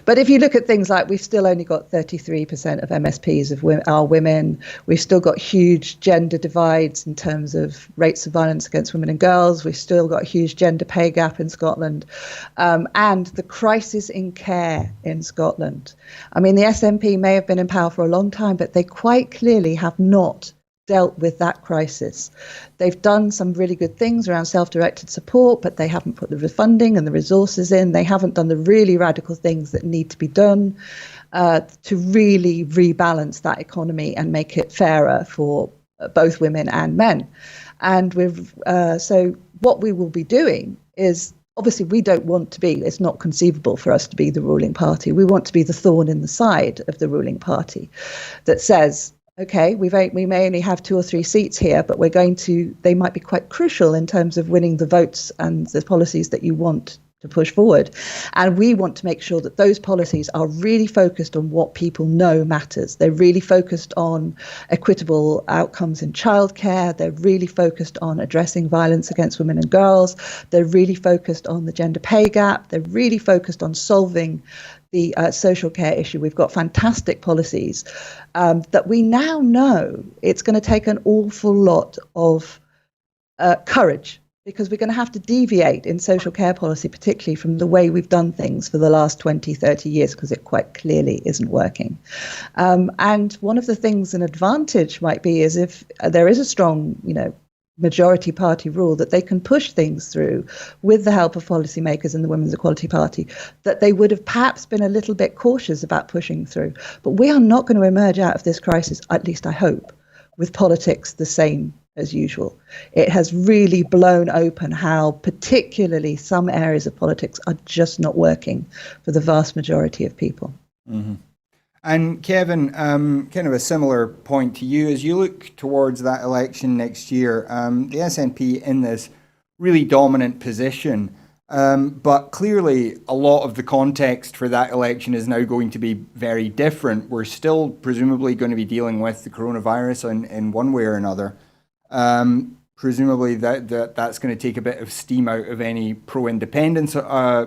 But if you look at things like, we've still only got 33% of MSPs are women. We've still got huge gender divides in terms of rates of violence against women and girls. We've still got a huge gender pay gap in Scotland. And the crisis in care in Scotland. I mean, the SNP may have been in power for a long time, but they quite clearly have not dealt with that crisis. They've done some really good things around self-directed support, but they haven't put the funding and the resources in. They haven't done the really radical things that need to be done to really rebalance that economy and make it fairer for both women and men. And so what we will be doing is, obviously, we don't want to be, it's not conceivable for us to be the ruling party. We want to be the thorn in the side of the ruling party that says, okay, we may only have 2 or 3 seats here, but they might be quite crucial in terms of winning the votes and the policies that you want to push forward. And we want to make sure that those policies are really focused on what people know matters. They're really focused on equitable outcomes in childcare. They're really focused on addressing violence against women and girls. They're really focused on the gender pay gap. They're really focused on solving the social care issue. We've got fantastic policies that we now know it's going to take an awful lot of courage, because we're going to have to deviate in social care policy, particularly from the way we've done things for the last 20, 30 years, because it quite clearly isn't working. And one of the things, an advantage might be, is if there is a strong, majority party rule, that they can push things through with the help of policymakers in the Women's Equality Party that they would have perhaps been a little bit cautious about pushing through. But we are not going to emerge out of this crisis, at least I hope, with politics the same as usual. It has really blown open how particularly some areas of politics are just not working for the vast majority of people. Mm-hmm. And Kevin, kind of a similar point to you, as you look towards that election next year, the SNP in this really dominant position, but clearly a lot of the context for that election is now going to be very different. We're still presumably going to be dealing with the coronavirus in one way or another. Presumably that's going to take a bit of steam out of any pro-independence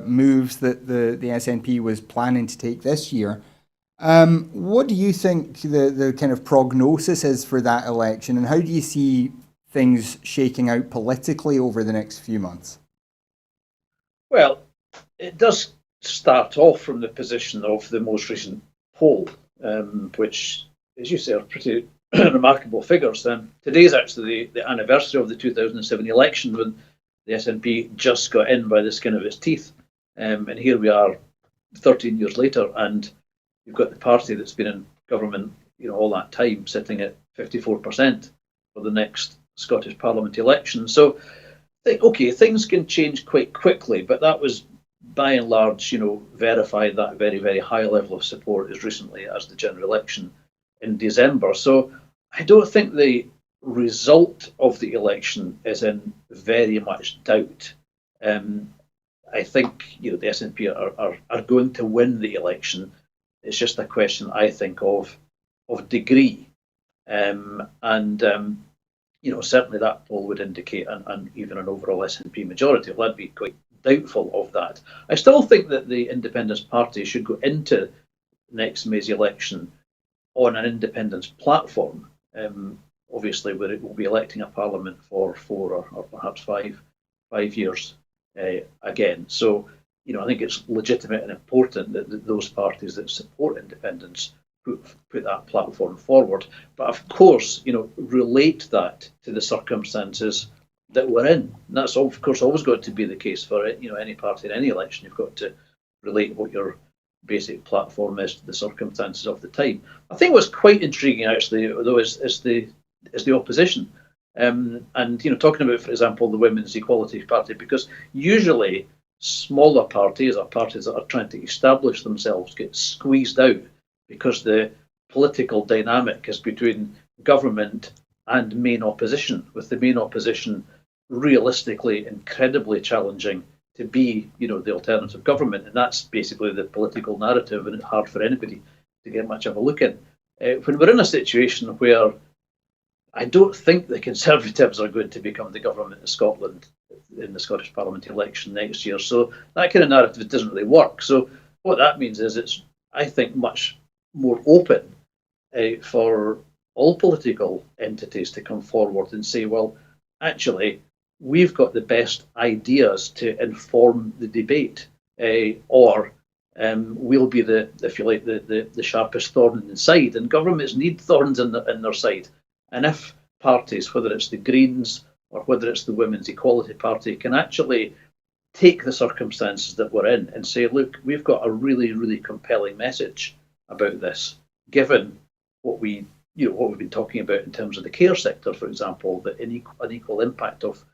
moves that the SNP was planning to take this year. What do you think the kind of prognosis is for that election, and how do you see things shaking out politically over the next few months? Well, it does start off from the position of the most recent poll, which, as you say, are pretty remarkable figures. Today is actually the anniversary of the 2007 election, when the SNP just got in by the skin of its teeth. And here we are 13 years later, and you've got the party that's been in government, all that time, sitting at 54% for the next Scottish Parliament election. So, okay, things can change quite quickly, but that was by and large, verified, that very, very high level of support as recently as the general election in December. So I don't think the result of the election is in very much doubt. I think the SNP are going to win the election. It's just a question, I think, of degree, and certainly that poll would indicate an even an overall SNP majority. Well, I'd be quite doubtful of that. I still think that the Independence Party should go into next May's election on an independence platform, obviously, where it will be electing a parliament for 4 or perhaps 5 years again. So, I think it's legitimate and important that those parties that support independence put that platform forward. But of course, relate that to the circumstances that we're in. And that's, of course, always got to be the case for it. Any party in any election. You've got to relate what your basic platform is to the circumstances of the time. I think what's quite intriguing, actually, though, is the opposition. And talking about, for example, the Women's Equality Party, because usually smaller parties, or parties that are trying to establish themselves, get squeezed out because the political dynamic is between government and main opposition, with the main opposition realistically incredibly challenging to be, the alternative government. And that's basically the political narrative, and it's hard for anybody to get much of a look in. When we're in a situation where I don't think the Conservatives are going to become the government of Scotland in the Scottish Parliament election next year. So that kind of narrative doesn't really work. So what that means is it's, I think, much more open for all political entities to come forward and say, well, actually, we've got the best ideas to inform the debate, or we'll be if you like, the sharpest thorn in the side. And governments need thorns in their side. And if parties, whether it's the Greens or whether it's the Women's Equality Party, can actually take the circumstances that we're in and say, look, we've got a really, really compelling message about this, given what we've been talking about in terms of the care sector, for example, the unequal impact of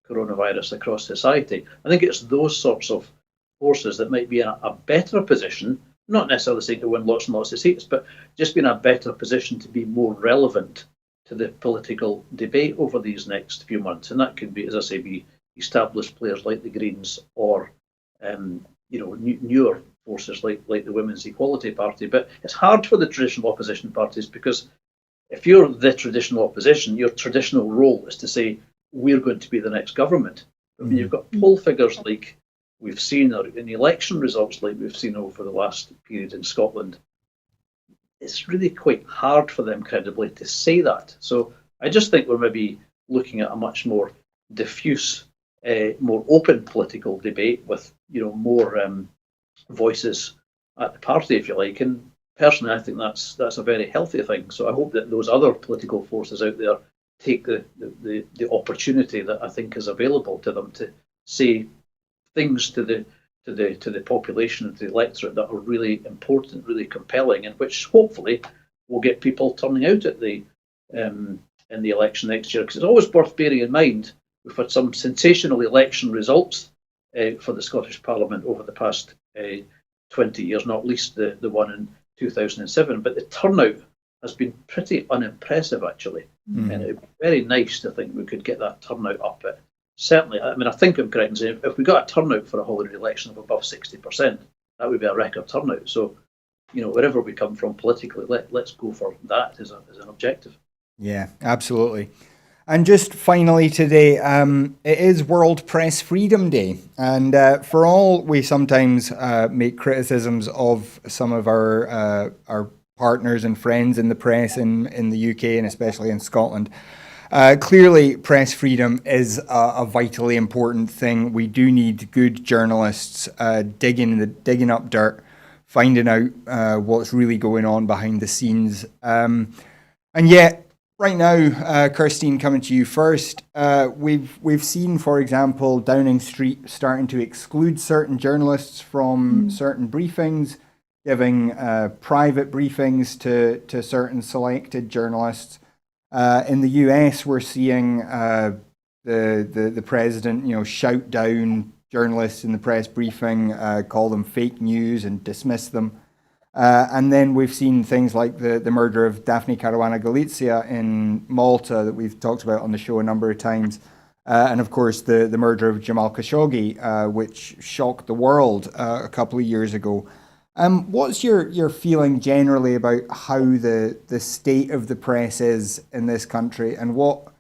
coronavirus across society. I think it's those sorts of forces that might be in a better position, not necessarily saying to win lots and lots of seats, but just be in a better position to be more relevant to the political debate over these next few months. And that could be, as I say, be established players like the Greens or newer forces like the Women's Equality Party. But it's hard for the traditional opposition parties, because if you're the traditional opposition, your traditional role is to say, we're going to be the next government. But when you've got poll figures like we've seen, or in election results like we've seen over the last period in Scotland, it's really quite hard for them credibly to say that. So I just think we're maybe looking at a much more diffuse, more open political debate with more voices at the party, if you like. And personally, I think that's a very healthy thing. So I hope that those other political forces out there take the opportunity that I think is available to them to say things to the population and to the electorate that are really important, really compelling, and which hopefully will get people turning out at the in the election next year. Because it's always worth bearing in mind we've had some sensational election results for the Scottish Parliament over the past 20 years, not least the one in 2007. But the turnout has been pretty unimpressive, actually. And it would be very nice to think we could get that turnout up. Certainly, I mean, I think I'm correct in saying if we got a turnout for a holiday election of above 60%, that would be a record turnout. So, wherever we come from politically, let's go for that as an objective. Yeah, absolutely. And just finally today, it is World Press Freedom Day. And for all we sometimes make criticisms of some of our partners and friends in the press in the UK and especially in Scotland, clearly press freedom is a vitally important thing. We do need good journalists digging up dirt, finding out what's really going on behind the scenes. And yet, right now, Kirstein, coming to you first, we've seen, for example, Downing Street starting to exclude certain journalists from certain briefings, giving private briefings to certain selected journalists. In the US, we're seeing the president, shout down journalists in the press briefing, call them fake news and dismiss them. And then we've seen things like the murder of Daphne Caruana Galizia in Malta that we've talked about on the show a number of times. And of course, the murder of Jamal Khashoggi, which shocked the world a couple of years ago. What's your feeling generally about how the state of the press is in this country, and what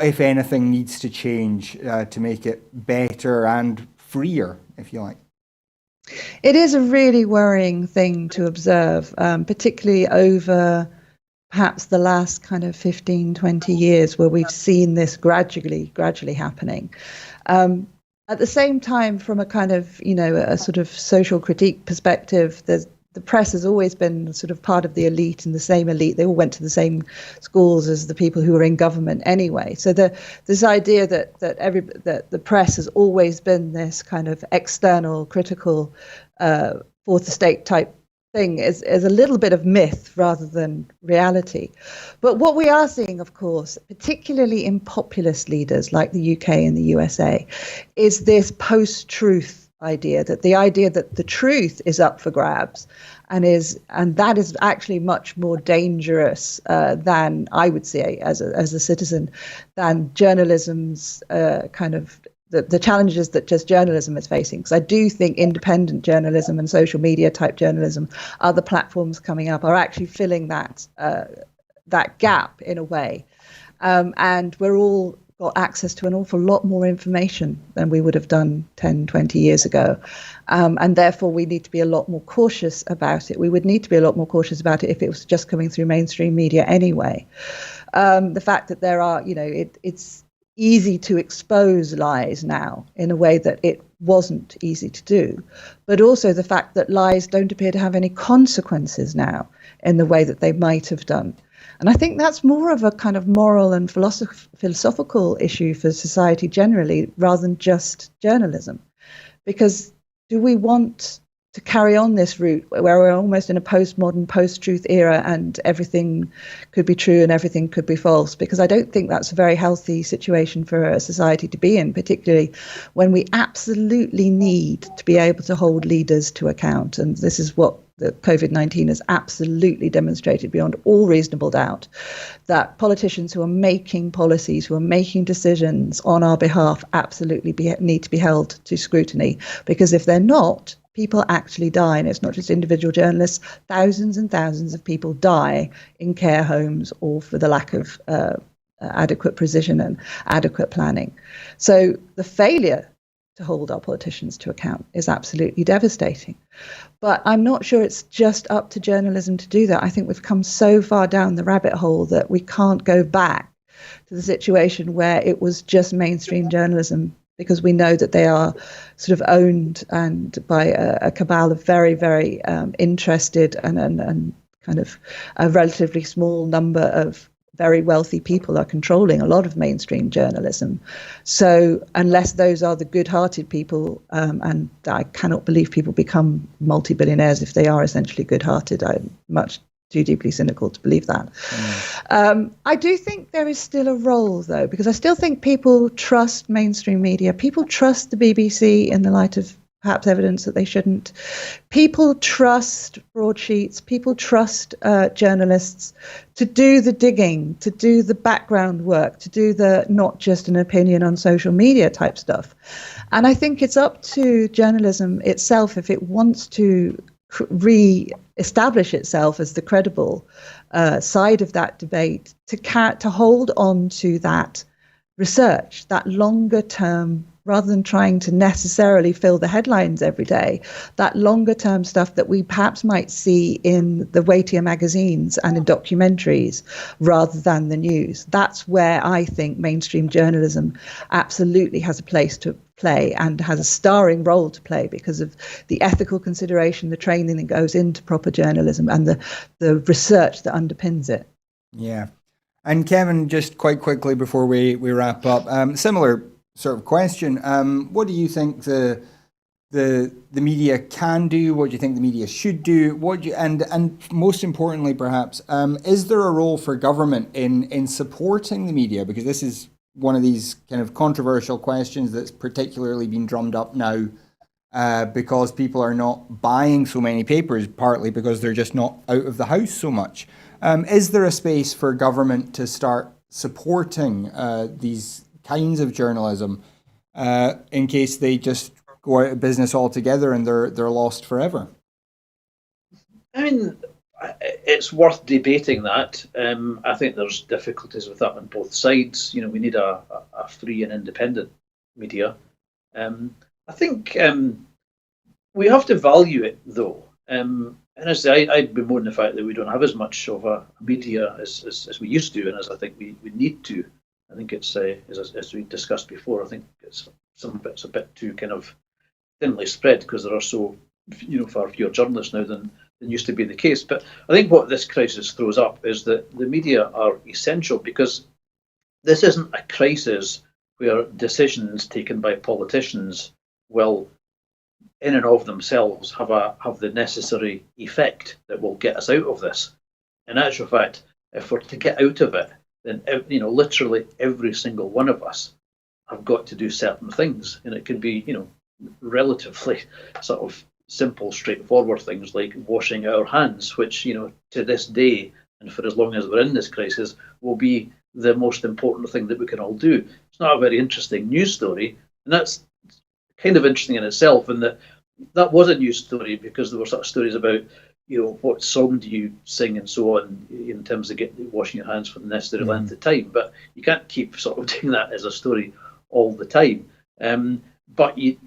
if anything needs to change to make it better and freer, if you like? It is a really worrying thing to observe, particularly over perhaps the last kind of 15, 20 years, where we've seen this gradually happening. At the same time, from a kind of, a sort of social critique perspective, the press has always been sort of part of the elite, and the same elite. They all went to the same schools as the people who were in government anyway. So this idea that the press has always been this kind of external, critical, fourth estate type thing is a little bit of myth rather than reality. But what we are seeing, of course, particularly in populist leaders like the UK and the USA, is this post-truth idea, that the truth is up for grabs, and that is actually much more dangerous than, I would say, as a citizen, than journalism's kind of the challenges that just journalism is facing. Because I do think independent journalism and social media type journalism, other platforms coming up, are actually filling that gap in a way. And we're all got access to an awful lot more information than we would have done 10, 20 years ago. And therefore, we need to be a lot more cautious about it. We would need to be a lot more cautious about it if it was just coming through mainstream media anyway. The fact that there are, it's easy to expose lies now in a way that it wasn't easy to do, but also the fact that lies don't appear to have any consequences now in the way that they might have done. And I think that's more of a kind of moral and philosophical issue for society generally, rather than just journalism. Because do we want to carry on this route where we're almost in a postmodern, post-truth era and everything could be true and everything could be false? Because I don't think that's a very healthy situation for a society to be in, particularly when we absolutely need to be able to hold leaders to account. And this is what the COVID-19 has absolutely demonstrated beyond all reasonable doubt, that politicians who are making policies, who are making decisions on our behalf, absolutely need to be held to scrutiny. Because if they're not, people actually die. And it's not just individual journalists. Thousands and thousands of people die in care homes or for the lack of adequate precision and adequate planning. So the failure to hold our politicians to account is absolutely devastating. But I'm not sure it's just up to journalism to do that. I think we've come so far down the rabbit hole that we can't go back to the situation where it was just mainstream journalism, because we know that they are sort of owned and by a cabal of very, very interested and kind of a relatively small number of very wealthy people are controlling a lot of mainstream journalism. So unless those are the good-hearted people, and I cannot believe people become multi-billionaires if they are essentially good-hearted, I'm much too deeply cynical to believe that. I do think there is still a role, though, because I still think people trust mainstream media. People trust the BBC in the light of perhaps evidence that they shouldn't. People trust broadsheets. People trust journalists to do the digging, to do the background work, to do the not just an opinion on social media type stuff. And I think it's up to journalism itself, if it wants to re-establish itself as the credible side of that debate, to hold on to that research, that longer term, rather than trying to necessarily fill the headlines every day, that longer term stuff that we perhaps might see in the weightier magazines and in documentaries rather than the news. That's where I think mainstream journalism absolutely has a place to play and has a starring role to play, because of the ethical consideration, the training that goes into proper journalism and the research that underpins it. Yeah. And Kevin, just quite quickly before we wrap up, similar sort of question. What do you think the media can do? What do you think the media should do? And most importantly, perhaps, is there a role for government in supporting the media? Because this is one of these kind of controversial questions that's particularly been drummed up now, because people are not buying so many papers, partly because they're just not out of the house so much. Is there a space for government to start supporting these kinds of journalism in case they just go out of business altogether and they're lost forever? I mean, it's worth debating that. I think there's difficulties with that on both sides. You know, we need a free and independent media. I think we have to value it, though. And as I bemoan the fact that we don't have as much of a media as we used to, and as I think we need to. I think it's, as we discussed before, I think it's some bits a bit too kind of thinly spread, because there are so far fewer journalists now than used to be the case. But I think what this crisis throws up is that the media are essential, because this isn't a crisis where decisions taken by politicians will, in and of themselves, have the necessary effect that will get us out of this. In actual fact, if we're to get out of it, then literally every single one of us have got to do certain things, and it can be relatively sort of simple, straightforward things like washing our hands, which to this day and for as long as we're in this crisis will be the most important thing that we can all do. It's not a very interesting news story, and that's kind of interesting in itself, and that was a news story because there were sort of stories about what song do you sing and so on, in terms of washing your hands for the necessary length of time. But you can't keep sort of doing that as a story all the time. But we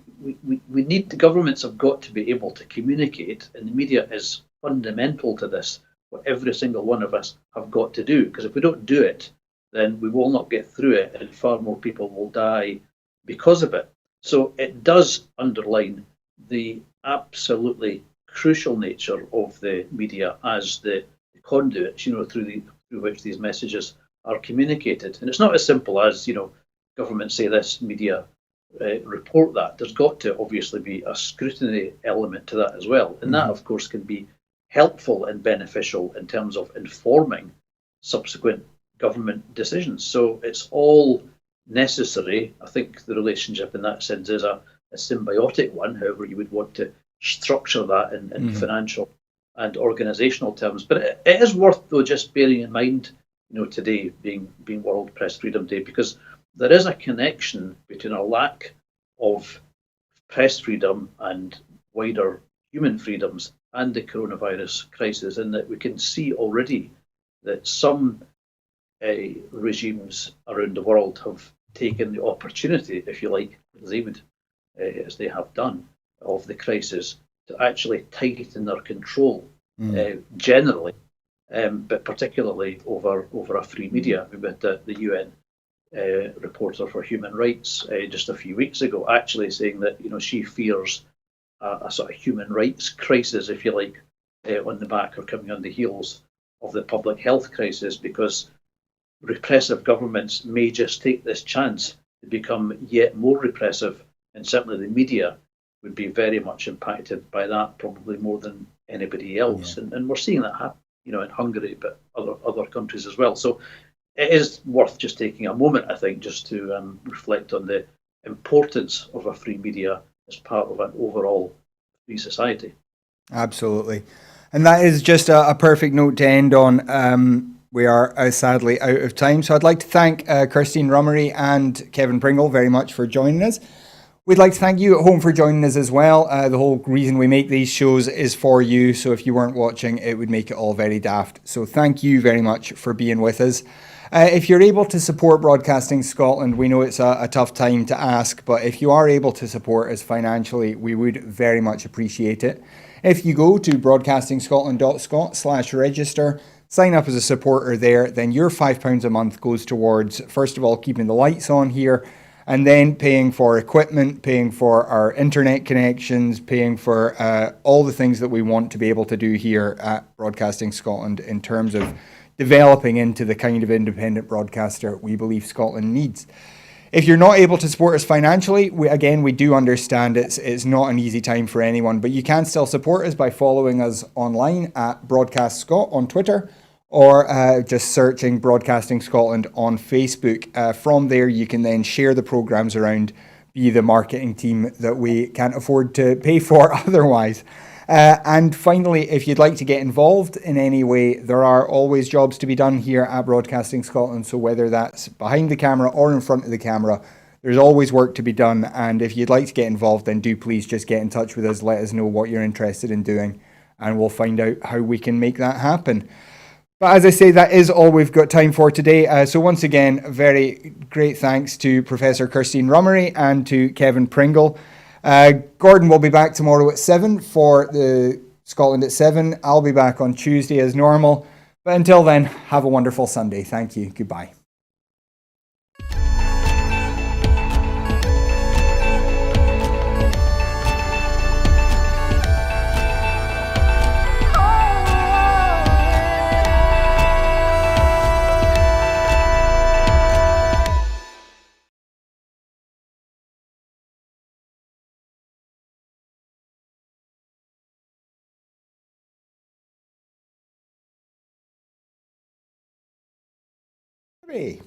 need, the governments have got to be able to communicate, and the media is fundamental to this. What every single one of us have got to do, because if we don't do it, then we will not get through it, and far more people will die because of it. So it does underline the absolutely crucial nature of the media as the conduits, through through which these messages are communicated. And it's not as simple as, government say this, media report that. There's got to obviously be a scrutiny element to that as well. And that, of course, can be helpful and beneficial in terms of informing subsequent government decisions. So it's all necessary. I think the relationship in that sense is a symbiotic one, however you would want to structure that in financial and organisational terms. But it is worth, though, just bearing in mind, today being World Press Freedom Day, because there is a connection between a lack of press freedom and wider human freedoms and the coronavirus crisis, in that we can see already that some regimes around the world have taken the opportunity, if you like, as they have done, of the crisis to actually tighten their control generally, but particularly over a free media. We met the UN reporter for human rights just a few weeks ago, actually saying that she fears a sort of human rights crisis, if you like, on the back or coming on the heels of the public health crisis, because repressive governments may just take this chance to become yet more repressive, and certainly the media would be very much impacted by that, probably more than anybody else. Yeah. And we're seeing that happen, in Hungary, but other countries as well. So it is worth just taking a moment, I think, just to reflect on the importance of a free media as part of an overall free society. Absolutely. And that is just a perfect note to end on. We are sadly out of time. So I'd like to thank Kirstein Rummery and Kevin Pringle very much for joining us. We'd like to thank you at home for joining us as well. The whole reason we make these shows is for you. So if you weren't watching, it would make it all very daft. So thank you very much for being with us. If you're able to support Broadcasting Scotland, we know it's a tough time to ask, but if you are able to support us financially, we would very much appreciate it. If you go to broadcastingscotland.scot/register, sign up as a supporter there, then your £5 a month goes towards, first of all, keeping the lights on here, and then paying for equipment, paying for our internet connections, paying for all the things that we want to be able to do here at Broadcasting Scotland in terms of developing into the kind of independent broadcaster we believe Scotland needs. If you're not able to support us financially, we do understand it's not an easy time for anyone, but you can still support us by following us online at Broadcast Scot on Twitter, or just searching Broadcasting Scotland on Facebook. From there, you can then share the programmes around, be the marketing team that we can't afford to pay for otherwise. And finally, if you'd like to get involved in any way, there are always jobs to be done here at Broadcasting Scotland. So whether that's behind the camera or in front of the camera, there's always work to be done. And if you'd like to get involved, then do please just get in touch with us. Let us know what you're interested in doing, and we'll find out how we can make that happen. But as I say, that is all we've got time for today. So once again, very great thanks to Professor Kirstein Rummery and to Kevin Pringle. Gordon will be back tomorrow at 7 for the Scotland at 7. I'll be back on Tuesday as normal. But until then, have a wonderful Sunday. Thank you. Goodbye. Hey.